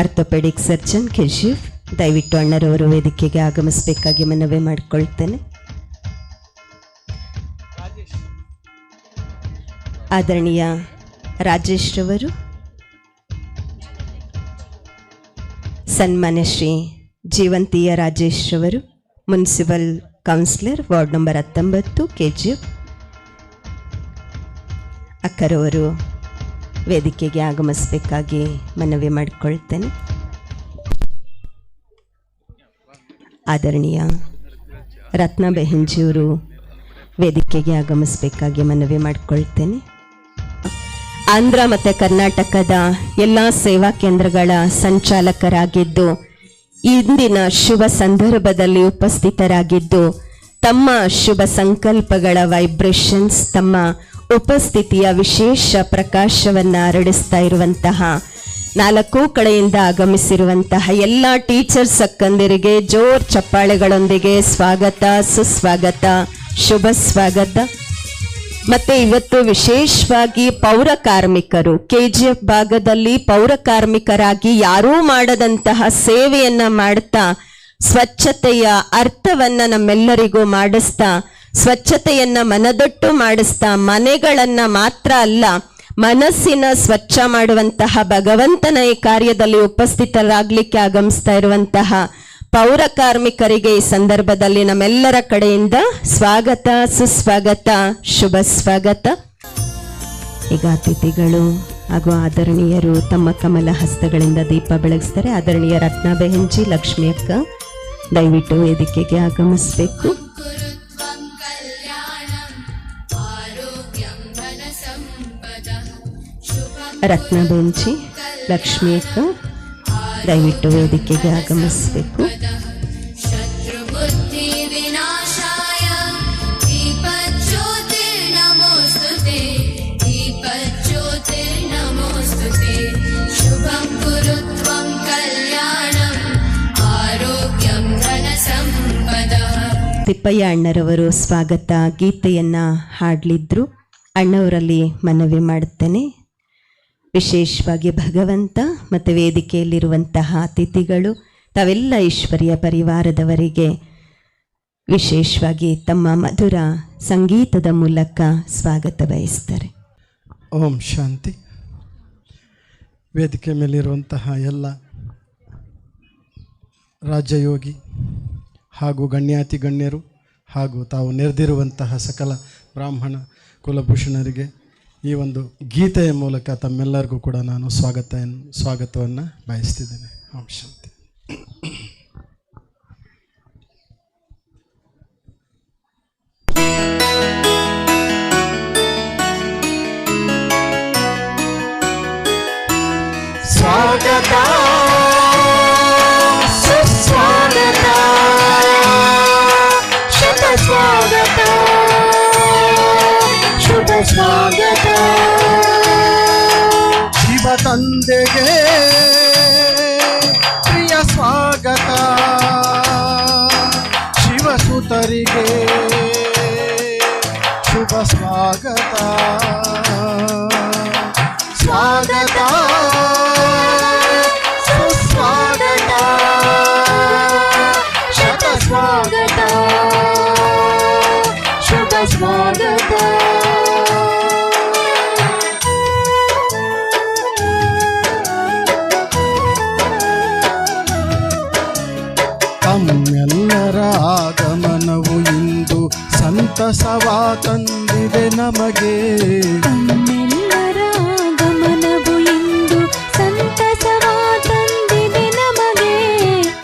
ಆರ್ಥೋಪೆಡಿಕ್ ಸರ್ಜನ್ KGF, ದಯವಿಟ್ಟು ಅಣ್ಣರವರು ವೇದಿಕೆಗೆ ಆಗಮಿಸಬೇಕಾಗಿ ಮನವಿ ಮಾಡಿಕೊಳ್ತೇನೆ. ಆದರಣೀಯ ರಾಜೇಶ್ ರವರು ಸನ್ಮಾನ್ಯ ಶ್ರೀ ಜೀವಂತಿಯ ರಾಜೇಶ್ ರವರು municipal councillor ward number 19 KGF, ಅಕ್ಕರವರು ವೇದಿಕೆಗೆ ಆಗಮಿಸಬೇಕಾಗಿ ಮನವಿ ಮಾಡಿಕೊಳ್ತೇನೆ. ಆದರಣೀಯ ರತ್ನಾ ಬೆಹೆಂಜಿಯವರು ವೇದಿಕೆಗೆ ಆಗಮಿಸಬೇಕಾಗಿ ಮನವಿ ಮಾಡಿಕೊಳ್ತೇನೆ. ಆಂಧ್ರ ಮತ್ತು ಕರ್ನಾಟಕದ ಎಲ್ಲ ಸೇವಾ ಕೇಂದ್ರಗಳ ಸಂಚಾಲಕರಾಗಿದ್ದು ಇಂದಿನ ಶುಭ ಸಂದರ್ಭದಲ್ಲಿ ಉಪಸ್ಥಿತರಾಗಿದ್ದು ತಮ್ಮ ಶುಭ ಸಂಕಲ್ಪಗಳ ವೈಬ್ರೇಷನ್ಸ್, ತಮ್ಮ ಉಪಸ್ಥಿತಿಯ ವಿಶೇಷ ಪ್ರಕಾಶವನ್ನು ಹರಡಿಸ್ತಾ ಇರುವಂತಹ 4 ಕಡೆಯಿಂದ ಆಗಮಿಸಿರುವಂತಹ ಎಲ್ಲ ಟೀಚರ್ಸ್ ಅಕ್ಕಂದಿರಿಗೆ ಜೋರ್ ಚಪ್ಪಾಳೆಗಳೊಂದಿಗೆ ಸ್ವಾಗತ, ಸುಸ್ವಾಗತ, ಶುಭ ಸ್ವಾಗತ. ಮತ್ತೆ ಇವತ್ತು ವಿಶೇಷವಾಗಿ ಪೌರ ಕಾರ್ಮಿಕರು KGF ಭಾಗದಲ್ಲಿ ಪೌರ ಕಾರ್ಮಿಕರಾಗಿ ಯಾರೂ ಮಾಡದಂತಹ ಸೇವೆಯನ್ನ ಮಾಡ್ತಾ ಸ್ವಚ್ಛತೆಯ ಅರ್ಥವನ್ನ ನಮ್ಮೆಲ್ಲರಿಗೂ ಮಾಡಿಸ್ತಾ, ಸ್ವಚ್ಛತೆಯನ್ನ ಮನದಟ್ಟು ಮಾಡಿಸ್ತಾ, ಮನೆಗಳನ್ನ ಮಾತ್ರ ಅಲ್ಲ ಮನಸ್ಸಿನ ಸ್ವಚ್ಛ ಮಾಡುವಂತಹ ಭಗವಂತನ ಈ ಕಾರ್ಯದಲ್ಲಿ ಉಪಸ್ಥಿತರಾಗ್ಲಿಕ್ಕೆ ಆಗಮಿಸ್ತಾ ಇರುವಂತಹ ಪೌರ ಕಾರ್ಮಿಕರಿಗೆ ಈ ಸಂದರ್ಭದಲ್ಲಿ ನಮ್ಮೆಲ್ಲರ ಕಡೆಯಿಂದ ಸ್ವಾಗತ, ಸುಸ್ವಾಗತ, ಶುಭ ಸ್ವಾಗತ. ಈಗ ಅತಿಥಿಗಳು ಹಾಗೂ ಆದರಣೀಯರು ತಮ್ಮ ಕಮಲ ಹಸ್ತಗಳಿಂದ ದೀಪ ಬೆಳಗಿಸ್ತಾರೆ. ಆದರಣೀಯ ರತ್ನಾ ಬೆಹೆಂಜಿ, ಲಕ್ಷ್ಮಿ ಅಕ್ಕ ದಯವಿಟ್ಟು ವೇದಿಕೆಗೆ ಆಗಮಿಸಬೇಕು. ರತ್ನಾ ಬೆಹೆಂಜಿ, ಲಕ್ಷ್ಮಿ ಅಕ್ಕ ದಯವಿಟ್ಟು ವೇದಿಕೆಗೆ ಆಗಮಿಸಬೇಕು. ತಿಪ್ಪಯ್ಯ ಅಣ್ಣರವರು ಸ್ವಾಗತ ಗೀತೆಯನ್ನ ಹಾಡಲಿದ್ರು. ಅಣ್ಣವರಲ್ಲಿ ಮನವಿ ಮಾಡುತ್ತೇನೆ, ವಿಶೇಷವಾಗಿ ಭಗವಂತ ಮತ್ತು ವೇದಿಕೆಯಲ್ಲಿರುವಂತಹ ಅತಿಥಿಗಳು ತಾವೆಲ್ಲ ಈಶ್ವರಿಯ ಪರಿವಾರದವರಿಗೆ ವಿಶೇಷವಾಗಿ ತಮ್ಮ ಮಧುರ ಸಂಗೀತದ ಮೂಲಕ ಸ್ವಾಗತ ಬಯಸ್ತಾರೆ. ಓಂ ಶಾಂತಿ. ವೇದಿಕೆ ಮೇಲಿರುವಂತಹ ಎಲ್ಲ ರಾಜಯೋಗಿ ಹಾಗೂ ಗಣ್ಯಾತಿ ಗಣ್ಯರು ಹಾಗೂ ತಾವು ನೆರೆದಿರುವಂತಹ ಸಕಲ ಬ್ರಾಹ್ಮಣ ಕುಲಭೂಷಣರಿಗೆ ಈ ಒಂದು ಗೀತೆಯ ಮೂಲಕ ತಮ್ಮೆಲ್ಲರಿಗೂ ಕೂಡ ನಾನು ಸ್ವಾಗತವನ್ನು ಬಯಸ್ತಿದ್ದೇನೆ. ಓಂ ಶಾಂತಿ. ಸ್ವಾಗತ, ಸುಸ್ವಾಗತ, ಶುಭ ಸ್ವಾಗತ, ಶುಭ ಸ್ವಾಗತ. ಶಿವ ತಂದೆಗೆ ಪ್ರಿಯ ಸ್ವಾಗತ, ಶಿವಸುತರಿಗೆ ಶುಭ ಸ್ವಾಗತ. ಸ್ವಾಗತ, ಸುಸ್ವಾಗತ, ಶತ ಸ್ವಾಗತ, ಶುಭ ಸ್ವಾಗತ. ತಮ್ಮೆಲ್ಲರ ಆಗಮನವು ಇಂದು ಸಂತಸವ ತಂದಿದೆ ನಮಗೆ. ತಮ್ಮೆಲ್ಲರ ಆಗಮನವು ಇಂದು ಸಂತಸವ ತಂದಿದೆ ನಮಗೆ.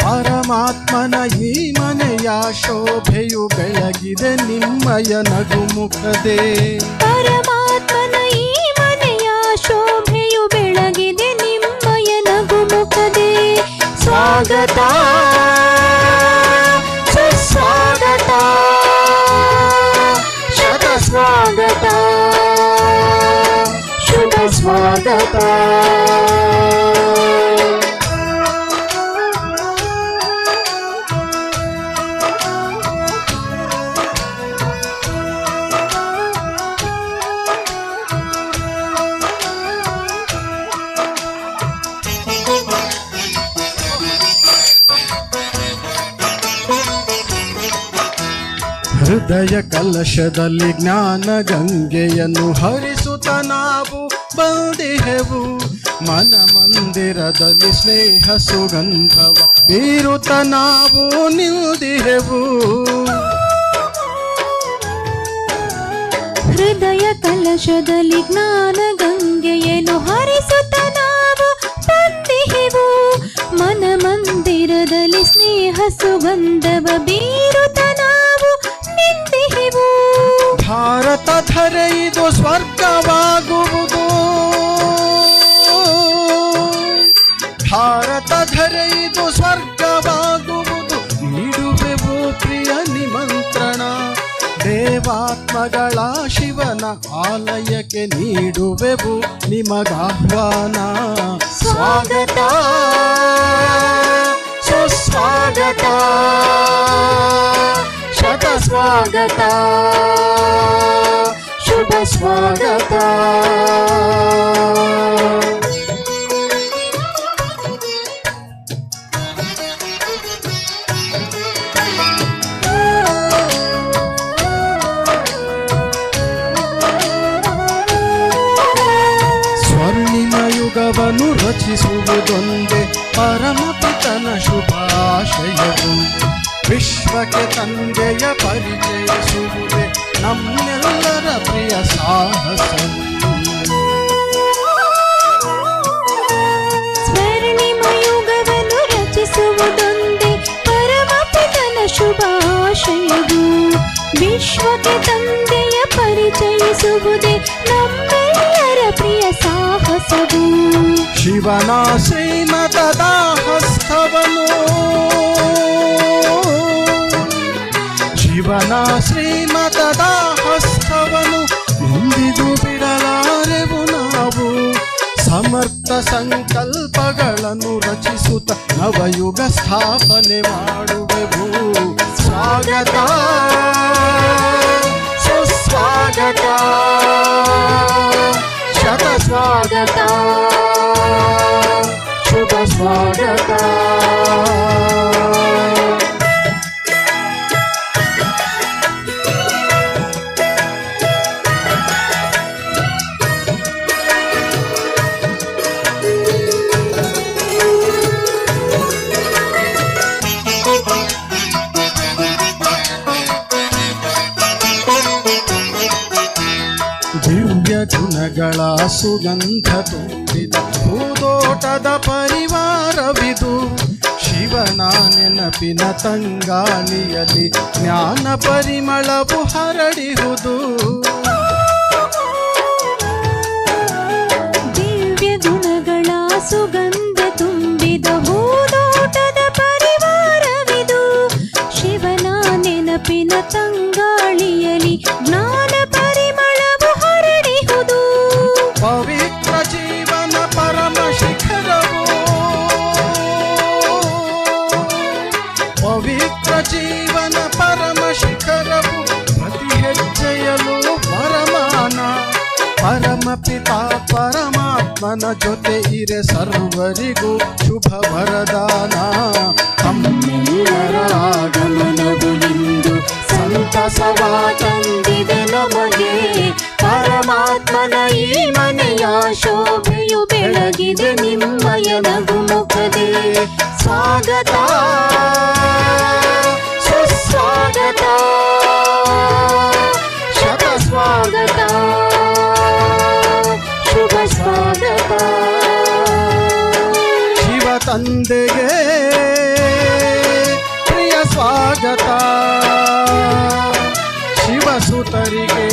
ಪರಮಾತ್ಮನ ಈ ಮನೆಯ ಶೋಭೆಯು ಬೆಳಗಿದೆ ನಿಮ್ಮಯ ನಗುಮುಖದೆ. ಪರಮಾತ್ಮನ ಈ ಮನೆಯ ಶೋಭೆಯು ಬೆಳಗಿದೆ ನಿಮ್ಮಯ ನಗುಮುಖದೆ. ಸ್ವಾಗತ ಸ್ವಾಗತ ಸುಸ್ವಾಗತ ಶತ ಸ್ವಾಗತ ಶುಭ ಸ್ವಾಗತ. ಹೃದಯ ಕಲಶದಲ್ಲಿ ಜ್ಞಾನ ಗಂಗೆಯನ್ನು ಹರಿಸುತ್ತ ನಾವು ಬಂದಿಹೆವು. ಮನ ಮಂದಿರದಲ್ಲಿ ಸ್ನೇಹ ಸುಗಂಧವ ಬೀರುತ್ತ ನಾವು ನಿಲ್ದಿಹೆವು. ಹೃದಯ ಕಲಶದಲ್ಲಿ ಜ್ಞಾನ ಗಂಗೆಯನ್ನು ಹರಿಸುತ್ತ ನಾವು ಬಂದಿಹೆವು. ಮನ ಮಂದಿರದಲ್ಲಿ ಸ್ನೇಹ ಸುಗಂಧವ ಬೀರುತ್ತ ನಾವು ನಿಂತಿಹೆವು. ಭಾರತ ಧರೆ ಇದು ಸ್ವರ್ಗವಾಗುವುದು. ಭಾರತ ಧರೆ ಇದು ಸ್ವರ್ಗವಾಗುವುದು. ನೀಡುವೆವು ಪ್ರಿಯ ನಿಮಂತ್ರಣ. ದೇವಾತ್ಮಗಳ ಶಿವನ ಆಲಯಕ್ಕೆ ನೀಡುವೆವು ನಿಮಗಾಹ್ವಾನ. ಸ್ವಾಗತ ಸುಸ್ವಾಗತ ಶತ ಸ್ವಾಗತ ಶುಭ ಸ್ವಾಗತ. ಯುಗವನ್ನು ರಚಿಸುವುದೊಂದೇ ಪರಮಪಿತನ ಶುಭಾಶಯವು. ವಿಶ್ವಕ್ಕೆ ತಂದೆಯ ಪರಿಚಯಿಸುವುದೇ ನಮ್ಮೆಲ್ಲರ ಪ್ರಿಯ ಸಾಹಸವು. ಸ್ವರ್ಣಿಮ ಯುಗವನ್ನು ರಚಿಸುವುದೊಂದೇ ಪರಮಪಿತನ ಶುಭಾಶಯವು. ವಿಶ್ವಕ್ಕೆ ತಂದೆಯ ಪರಿಚಯಿಸುವುದೇ ನಮ್ಮೆಲ್ಲರ ಪ್ರಿಯ ಸಾಹಸವು. ಶಿವನ ಶ್ರೀಮತದ ಹಸ್ತವನು ಶಿವನ ಶ್ರೀಮತದ ಹಸ್ತವನು ಎಂದಿಗೂ ಬಿಡಲಾರೆವು ನಾವು. ಸಮರ್ಥ ಸಂಕಲ್ಪಗಳನ್ನು ರಚಿಸುತ್ತ ನವಯುಗ ಸ್ಥಾಪನೆ ಮಾಡುವೆವು. ಸ್ವಾಗತ ಸುಸ್ವಾಗತ ಶತ ಸ್ವಾಗತ ಶುಭ ಸ್ವಾಗತ. ದಿವ್ಯ ಗುಣಗಳ ಸುಗಂಧ ತುಂಬಿದ ಹೂದೋಟದ ಪರಿವಾರವಿದು. ಶಿವನ ನೆನಪಿನ ತಂಗಾಳಿಯಲ್ಲಿ ಜ್ಞಾನ ಪರಿಮಳವು ಹರಡಿರುವುದು. ದಿವ್ಯ ಗುಣಗಳ ಸುಗಂಧ ತುಂಬಿದ ಹೂದೋಟದ ಪರಿವಾರವಿದು. ಶಿವನ ನೆನಪಿನ ತಂಗಾಳಿಯಲ್ಲಿ ಜ್ಞಾನ ಪರಿಮಳವು ಹರಡಿಹುದು. ಪವಿತ್ರ ಜೀವನ ಪರಮ ಶಿಖರವು. ಪವಿತ್ರ ಜೀವನ ಪರಮ ಶಿಖರವು. ಪ್ರತಿ ಹೆಜ್ಜೆಯಲು ವರಮಾನ. ಪರಮ ಪಿತಾ ಪರಮಾತ್ಮನ ಜೊತೆ ಇರೆ ಸರ್ವರಿಗೂ ಶುಭ ವರದಾನ. ತಮ್ಮೆಲ್ಲರ ಆಗಮನವು ಇಂದು ಸಂತಸವ ತಂದಿದೆ ನಮಗೆ. ಪರಮಾತ್ಮನ ಈ ಮನೆಯ ಶೋಭೆಯು ಬೆಳಗಿದೆ ನಿಮ್ಮಯ ನಗುಮುಖದೇ. ಸ್ವಾಗತ ಸುಸ್ವಾಗತ ಶತ ಸ್ವಾಗತ ಶುಭ ಸ್ವಾಗತ. ಶಿವ ತಂದೆಗೆ ಪ್ರಿಯ ಸ್ವಾಗತ. ಶಿವಸುತರಿಗೆ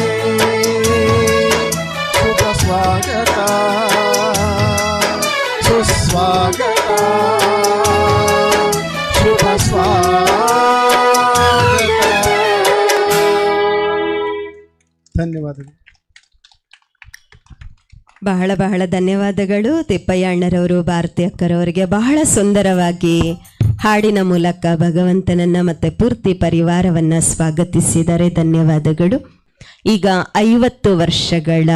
ಶುಭ ಸ್ವಾಗತ ಸುಸ್ವಾಗತ. ಧನ್ಯವಾದಗಳು. ಬಹಳ ಬಹಳ ಧನ್ಯವಾದಗಳು ತಿಪ್ಪಯ್ಯ ಅಣ್ಣರವರು, ಭಾರತಿ ಅಕ್ಕರವರಿಗೆ ಬಹಳ ಸುಂದರವಾಗಿ ಹಾಡಿನ ಮೂಲಕ ಭಗವಂತನನ್ನ ಮತ್ತೆ ಪೂರ್ತಿ ಪರಿವಾರವನ್ನ ಸ್ವಾಗತಿಸಿದ್ದಾರೆ. ಧನ್ಯವಾದಗಳು. ಈಗ 50 ವರ್ಷಗಳ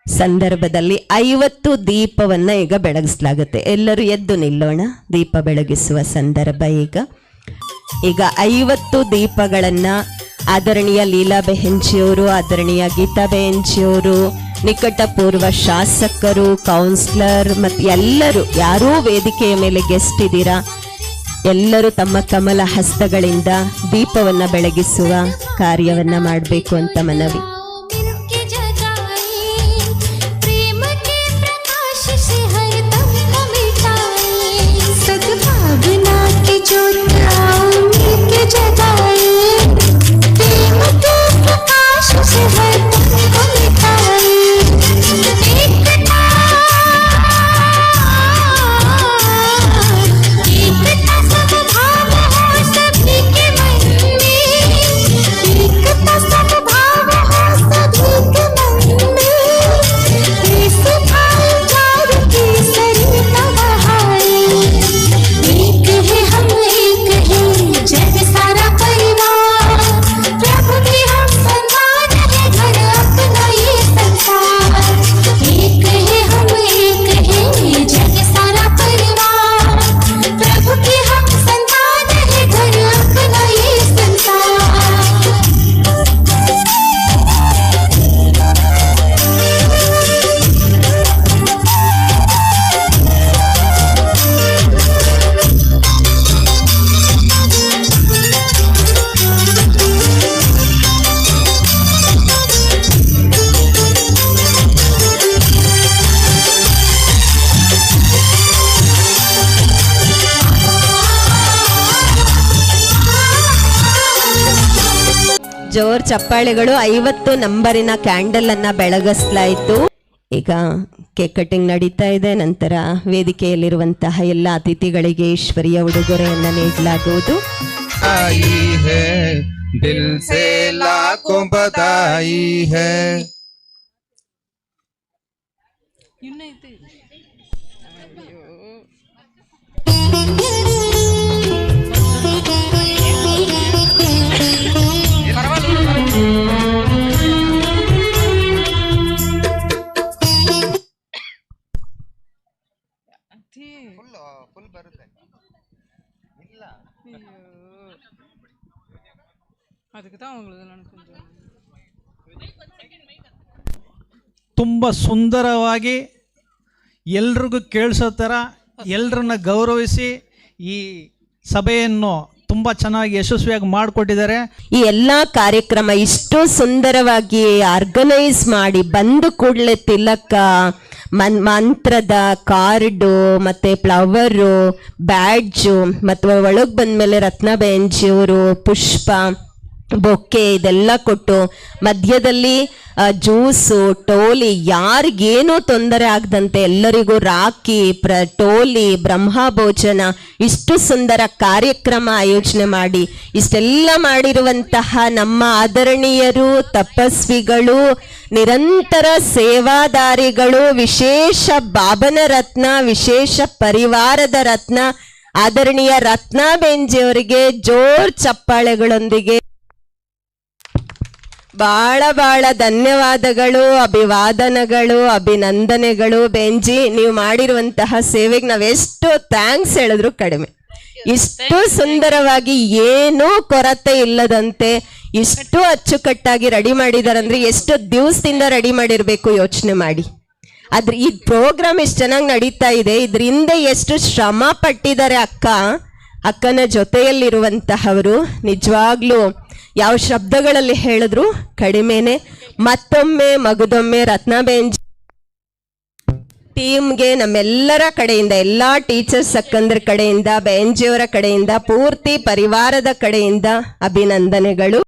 ಸಂದರ್ಭದಲ್ಲಿ 50 ದೀಪವನ್ನ ಈಗ ಬೆಳಗಿಸಲಾಗುತ್ತೆ. ಎಲ್ಲರೂ ಎದ್ದು ನಿಲ್ಲೋಣ. ದೀಪ ಬೆಳಗಿಸುವ ಸಂದರ್ಭ ಈಗ 50 ದೀಪಗಳನ್ನ ಆದರಣೀಯ ಲೀಲಾ ಬೆಹೆಂಚಿಯವರು, ಆದರಣೀಯ ಗೀತಾ ಬೆಹೆಂಚಿಯವರು, ನಿಕಟಪೂರ್ವ ಶಾಸಕರು, ಕೌನ್ಸಿಲರ್ ಮತ್ತು ಎಲ್ಲರೂ ಯಾರೂ ವೇದಿಕೆಯ ಮೇಲೆ ಗೆಸ್ಟ್ ಇದ್ದೀರಾ, ಎಲ್ಲರೂ ತಮ್ಮ ಕಮಲ ಹಸ್ತಗಳಿಂದ ದೀಪವನ್ನ ಬೆಳಗಿಸುವ ಕಾರ್ಯವನ್ನ ಮಾಡಬೇಕು ಅಂತ ಮನವಿ. ಜೋರ್ ಚಪ್ಪಾಳೆಗಳು. 50 ನಂಬರಿನ ಕ್ಯಾಂಡಲ್ ಅನ್ನ ಬೆಳಗಿಸಲಾಯಿತು. ಈಗ ಕೇಕ್ ಕಟಿಂಗ್ ನಡೀತಾ ಇದೆ. ನಂತರ ವೇದಿಕೆಯಲ್ಲಿರುವಂತಹ ಎಲ್ಲ ಅತಿಥಿಗಳಿಗೆ ಈಶ್ವರಿಯ ಉಡುಗೊರೆಯನ್ನ ನೀಡಲಾಗುವುದು. ದಿಲ್ ಸೇ ಲಾಖೋ ಬಧಾಯಿ ಹೈ. ತುಂಬ ಸುಂದರವಾಗಿ ಎಲ್ರಿಗೂ ಕೇಳಿಸೋ ಥರ ಎಲ್ಲರನ್ನ ಗೌರವಿಸಿ ಈ ಸಭೆಯನ್ನು ತುಂಬ ಚೆನ್ನಾಗಿ ಯಶಸ್ವಿಯಾಗಿ ಮಾಡಿಕೊಟ್ಟಿದ್ದಾರೆ. ಈ ಎಲ್ಲ ಕಾರ್ಯಕ್ರಮ ಇಷ್ಟು ಸುಂದರವಾಗಿ ಆರ್ಗನೈಸ್ ಮಾಡಿ ಬಂದು ಕೂಡಲೇ ತಿಲಕ, ಮಂತ್ರದ ಕಾರ್ಡು, ಮತ್ತೆ ಫ್ಲವರು, ಬ್ಯಾಡ್ಜು, ಮತ್ತು ಒಳಗೆ ಬಂದಮೇಲೆ ರತ್ನ ಬೆಂಜಿಯವರು ಪುಷ್ಪ, ಬೊಕ್ಕೆ ಇದೆಲ್ಲ ಕೊಟ್ಟು ಮಧ್ಯದಲ್ಲಿ ಜ್ಯೂಸು, ಟೋಲಿ, ಯಾರಿಗೇನೂ ತೊಂದರೆ ಆಗದಂತೆ ಎಲ್ಲರಿಗೂ ರಾಖಿ, ಟೋಲಿ, ಬ್ರಹ್ಮ ಭೋಜನ, ಇಷ್ಟು ಸುಂದರ ಕಾರ್ಯಕ್ರಮ ಆಯೋಜನೆ ಮಾಡಿ ಇಷ್ಟೆಲ್ಲ ಮಾಡಿರುವಂತಹ ನಮ್ಮ ಆದರಣೀಯರು, ತಪಸ್ವಿಗಳು, ನಿರಂತರ ಸೇವಾದಾರಿಗಳು, ವಿಶೇಷ ಬಾಬನ ರತ್ನ, ವಿಶೇಷ ಪರಿವಾರದ ರತ್ನ ಆದರಣೀಯ ರತ್ನ ಬೆಂಜಿಯವರಿಗೆ ಜೋರ್ ಚಪ್ಪಾಳೆಗಳೊಂದಿಗೆ ಬಹಳ ಧನ್ಯವಾದಗಳು, ಅಭಿವಾದನಗಳು, ಅಭಿನಂದನೆಗಳು. ಬೆಂಜಿ, ನೀವು ಮಾಡಿರುವಂತಹ ಸೇವೆಗೆ ನಾವೆಷ್ಟು ಥ್ಯಾಂಕ್ಸ್ ಹೇಳಿದ್ರು ಕಡಿಮೆ. ಇಷ್ಟು ಸುಂದರವಾಗಿ ಏನೂ ಕೊರತೆ ಇಲ್ಲದಂತೆ ಇಷ್ಟು ಅಚ್ಚುಕಟ್ಟಾಗಿ ರೆಡಿ ಮಾಡಿದಾರಂದ್ರೆ ಎಷ್ಟು ದಿವಸದಿಂದ ರೆಡಿ ಮಾಡಿರ್ಬೇಕು ಯೋಚನೆ ಮಾಡಿ. ಆದ್ರೆ ಈ ಪ್ರೋಗ್ರಾಮ್ ಎಷ್ಟು ಚೆನ್ನಾಗಿ ನಡೀತಾ ಇದೆ, ಇದ್ರ ಹಿಂದೆ ಎಷ್ಟು ಶ್ರಮ ಪಟ್ಟಿದ್ದಾರೆ ಅಕ್ಕನ ಜೊತೆಯಲ್ಲಿರುವಂತಹವರು. ನಿಜವಾಗ್ಲೂ ಯಾವ ಶಬ್ದಗಳಲ್ಲಿ ಹೇಳಿದ್ರು ಕಡಿಮೆನೆ. ಮತ್ತೊಮ್ಮೆ ಮಗದೊಮ್ಮೆ ರತ್ನ ಬೆಂಜಿ ಟೀಮ್ಗೆ ನಮ್ಮೆಲ್ಲರ ಕಡೆಯಿಂದ, ಎಲ್ಲ ಟೀಚರ್ಸ್ ಅಕ್ಕಂದ್ರ ಕಡೆಯಿಂದ, ಬೆಂಜಿಯವರ ಕಡೆಯಿಂದ, ಪೂರ್ತಿ ಪರಿವಾರದ ಕಡೆಯಿಂದ ಅಭಿನಂದನೆಗಳು.